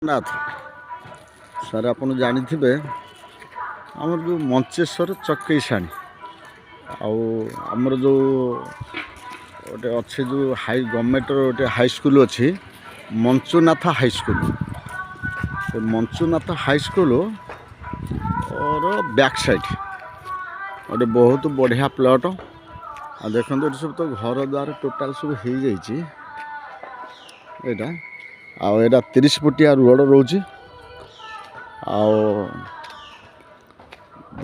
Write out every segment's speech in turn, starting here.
नाथ sir आपन जानी थे आमर जो मंचेश्वर चकेईसाणी आमर जो गोटे अच्छे जो हाई गवर्नमेंट गोटे हाई स्कूल अच्छी मंचुनाथ हाई स्कूल से मंचुनाथ हाई स्कूल और बैक साइड गोटे बहुत बढ़िया प्लॉट आ देखो ये सब तो घर द्वार टोटाल सब हो जाटा आटा 30 फुटिया रोड रोचे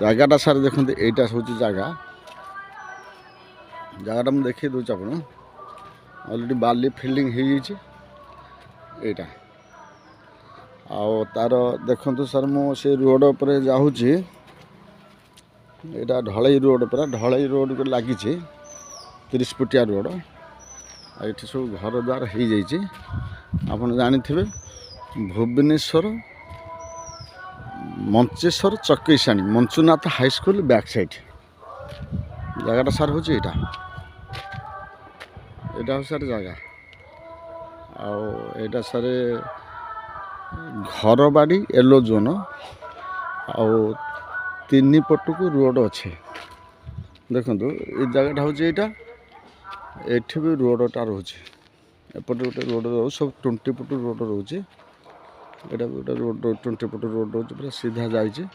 जगटा सार देखते यहाँ हूँ जगह जगटा मुझे देखी दूसरी आप अलरेडी बाली फिल्डिंग हो जाटा तार देखु सर मुझे रोड पर जाऊँगी यहाँ ढलई रोड पर ढलई रोड को लगी 30 फुटिया रोड ये सब घर द्वार हो जाइए आपन जानी थे Bhubaneswar Mancheswar Chakeisiani Manchunath high school back side जगटा सार हूँ यहाँ हूँ सार जगह आटा सार घर बाड़ी येलो जोन तीन पटक रोड अच्छे देखो ये जगटा हूँ यहाँ एठी भी रोडटा रोचे एपटे गोटे रोड रो सब 20 फुट रोड रोचे यहाँ भी गोटे रोड 20 फुट रोड रोचे पूरा सीधा जाइए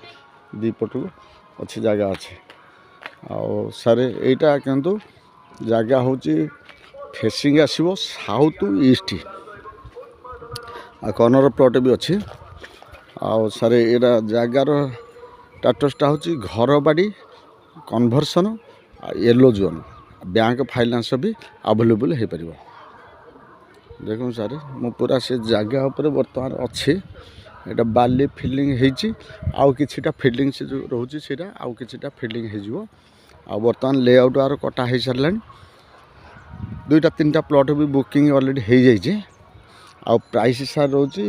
दी पट अच्छी जगह अच्छे आर यहाँ किंतु जगह हूँ फेसिंग आसो साउथ ईस्ट कॉर्नर प्लॉट भी अच्छी आर यहाँ जगार स्टाटसटा हूँ घर बाड़ी conversion yellow zone bank finance भी अवेलेबल हो पार देखो सारे मु पूरा से जगह पर बर्तमान अच्छे यहाँ बाली फिलिंग आउ किछिटा फिलिंग से जो रोचे सीटा आउ किछिटा फिलिंग हो बर्तमान लेआउट आर कटा हो सारा 2-3टा प्लॉट भी बुकिंग ऑलरेडी हो जाइए आ प्राइस सार रोचे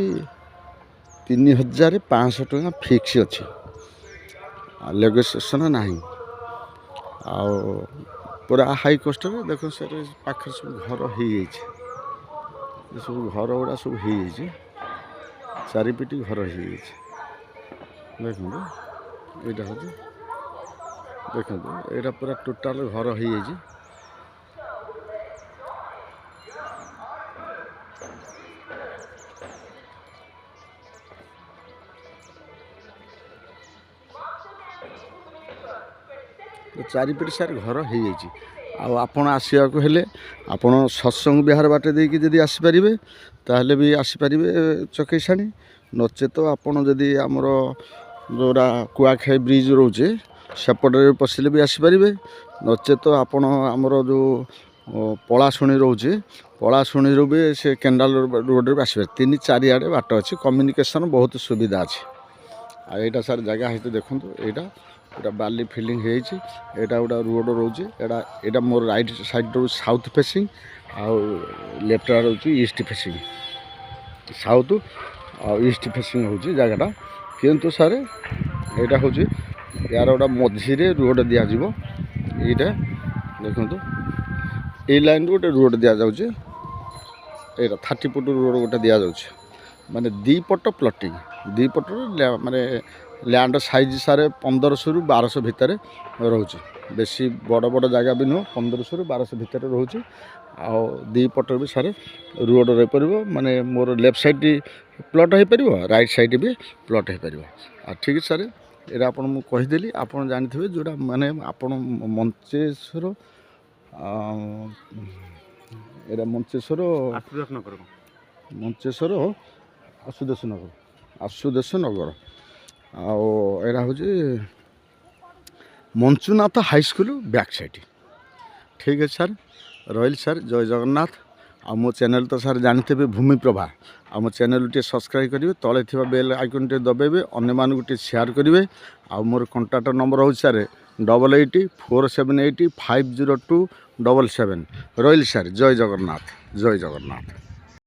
3500 टका फिक्स अच्छे नेगोशिएशन ना पूरा हाई कस्ट देखो सर पाखे सब घर हो सब घर गुड़ा सब हो चारिपिटी घर हो देखो यहाँ हूँ देखो यहाँ पूरा टोटाल घर हो चारिपिटी सार घर हो आपण आसवाक हेले आपण सत्संग विहार बाटे देकी जदि आसीपारे ताहले भी आसीपारे चकेईसाणी नचेत आपण जदि आमर जोरा कुआखाई ब्रिज रोचे सेपटे पशिले भी आसीपारे नचेत आपण आमर जो पलाशुणी रोचे पलाशुणी भी से केंडाल रोड रे आसपारे 3-4 बाट अच्छे कम्युनिकेशन बहुत सुविधा अच्छे यहाँ सार जगह है देखो यहाँ पूरा बाली फिलिंग हो गोटा रोड रोचे यहाँ मोर राइट साइड रो साउथ फेसिंग आउ लेफ्ट रोचे east facing south east facing हो जगटा किंतु सारे यहाँ हूँ यार गोटा मझीरे रोड दिज्व यहाँ देखो ये लाइन गोटे रोड दि जाऊे यहाँ 30 फुट रोड गोटे दि जाऊे माने दीपट प्लटिंग दीपट माने लैंड साइज सारे 1500 ରୁ 1200 भितर रोचे बेसी बड़ बड़ जगह भी नुह 1500 ରୁ 1200 भितर रोचे दी पट भी सारे रोड रही पार माने मोर लेफ्ट साइड प्लॉट हो पार राइट साइड भी प्लॉट हो पार ठीक है सारे यहाँ आप कहीदेली आप जानी थे जोड़ा माने आप मंचेश्वर यहाँ मंचेश्वर आशुदेश नगर यहाँ हूँ मंचुनाथ हाई स्कूल बैक साइड ठीक है सर रही सर जय जगन्नाथ आ मो चैनल तो सर जानते भूमि प्रभा आ मो चैनल टे सब्सक्राइब करेंगे तले थी बेल आइकन टे दबाइबे अन्य मानक टे शेयर करेंगे आ मोर कॉन्टैक्ट नंबर हूँ सर 8847805027 रही सर जय जगन्नाथ जय जगन्नाथ।